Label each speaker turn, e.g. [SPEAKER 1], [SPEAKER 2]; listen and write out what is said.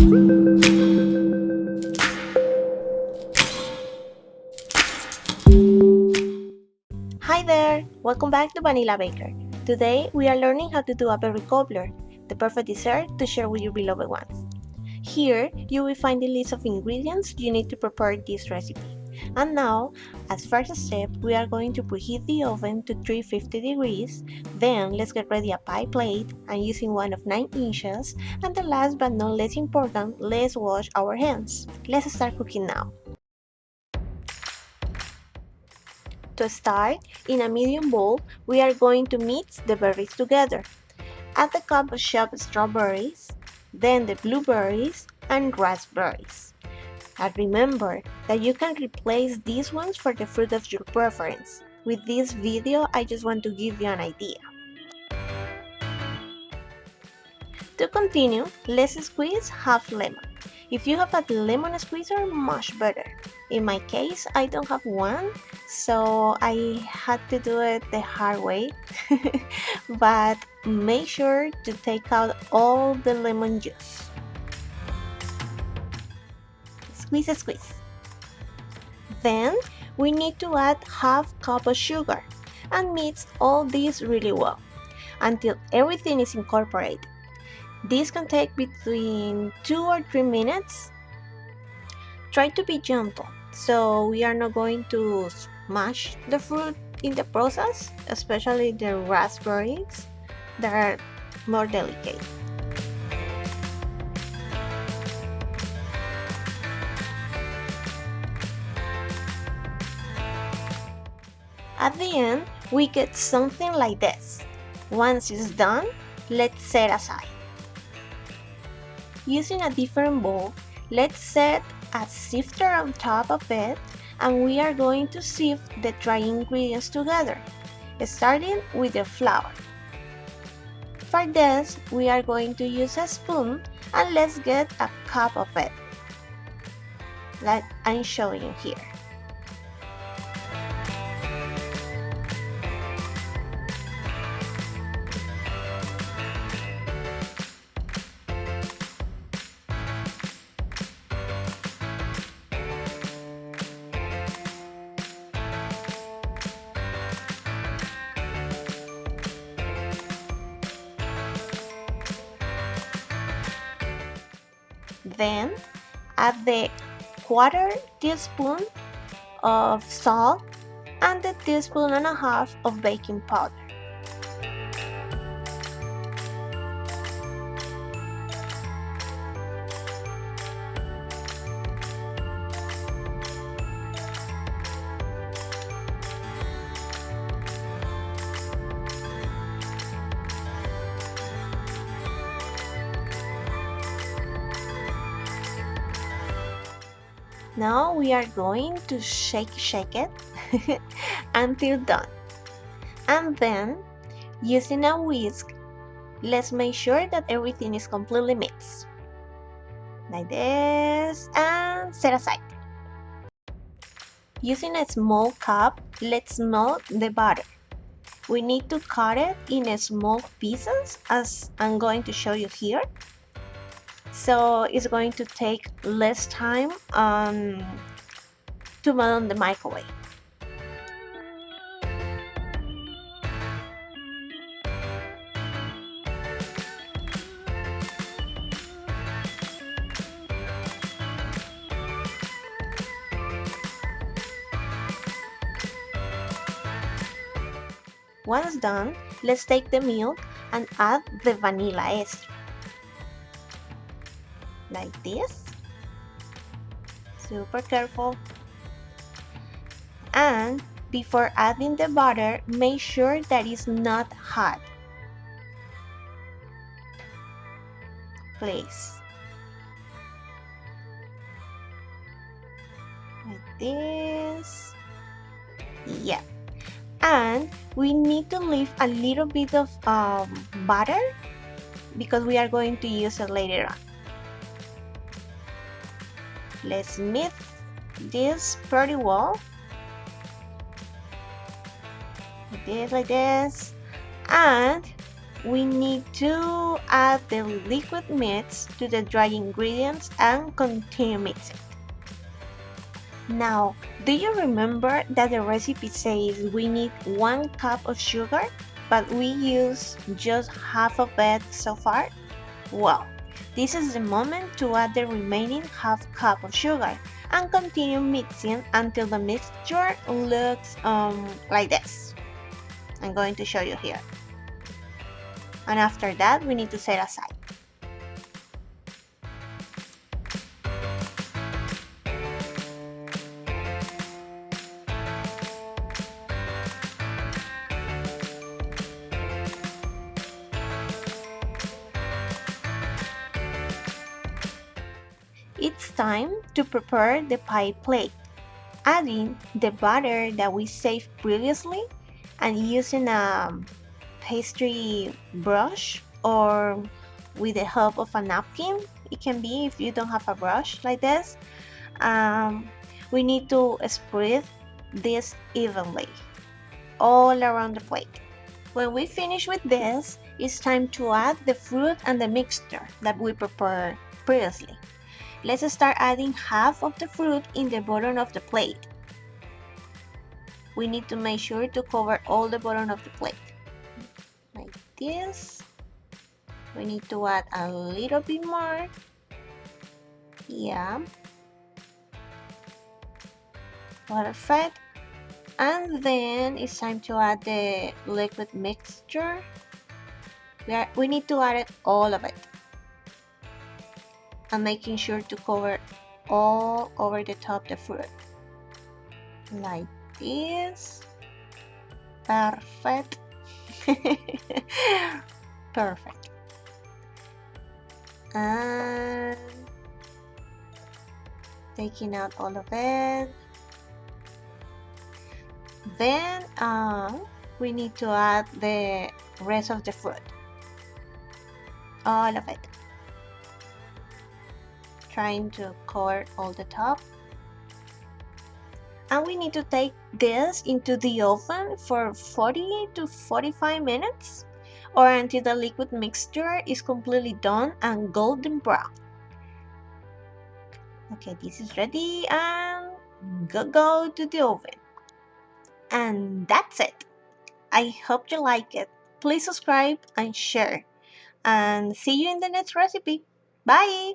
[SPEAKER 1] Hi there! Welcome back to Vanilla Baker. Today we are learning how to do a berry cobbler, the perfect dessert to share with your beloved ones. Here you will find the list of ingredients you need to prepare this recipe. And now, as first step, we are going to preheat the oven to 350 degrees. Then let's get ready a pie plate and using one of 9 inches. And the last but not less important, let's wash our hands. Let's start cooking now. To start, in a medium bowl, we are going to mix the berries together. Add a cup of chopped strawberries, then the blueberries and raspberries. And remember that you can replace these ones for the fruit of your preference. With this video, I just want to give you an idea. To continue, let's squeeze half lemon. If you have a lemon squeezer, much better. In my case, I don't have one, so I had to do it the hard way. But make sure to take out all the lemon juice. Squeeze, squeeze. Then we need to add half cup of sugar and mix all this really well until everything is incorporated. This can take between 2 or 3 minutes. Try to be gentle, so we are not going to smash the fruit in the process, especially the raspberries that are more delicate. At the end, we get something like this. Once it's done, let's set aside. Using a different bowl, let's set a sifter on top of it and we are going to sift the dry ingredients together, starting with the flour. For this, we are going to use a spoon and let's get a cup of it, like I'm showing you here. Then add the 1/4 teaspoon of salt and the 1.5 teaspoons of baking powder. Now we are going to shake it until done. And then, using a whisk, let's make sure that everything is completely mixed. Like this, and set aside. Using a small cup, let's melt the butter. We need to cut it in small pieces as I'm going to show you here. So it's going to take less time to melt in the microwave. Once done, let's take the milk and add the vanilla extract. Like this. Super careful. And before adding the butter, make sure that it's not hot. Please. Like this. Yeah. And we need to leave a little bit of butter because we are going to use it later on. Let's mix this pretty well. Like this. And we need to add the liquid mix to the dry ingredients and continue mixing. Now, do you remember that the recipe says we need 1 cup of sugar, but we use just half of it so far? Well, this is the moment to add the remaining half cup of sugar and continue mixing until the mixture looks like this. I'm going to show you here. And after that, we need to set aside. It's time to prepare the pie plate, adding the butter that we saved previously and using a pastry brush or with the help of a napkin. It can be if you don't have a brush like this. We need to spread this evenly all around the plate. When we finish with this, it's time to add the fruit and the mixture that we prepared previously. Let's start adding half of the fruit in the bottom of the plate. We need to make sure to cover all the bottom of the plate. Like this. We need to add a little bit more. Yeah. Perfect. And then it's time to add the liquid mixture. We need to add all of it. And making sure to cover all over the top the fruit. Like this. Perfect. Perfect. And taking out all of it. Then we need to add the rest of the fruit. All of it. Trying to cover all the top. And we need to take this into the oven for 40 to 45 minutes or until the liquid mixture is completely done and golden brown. Okay, this is ready and go to the oven. And that's it. I hope you like it. Please subscribe and share. And see you in the next recipe. Bye!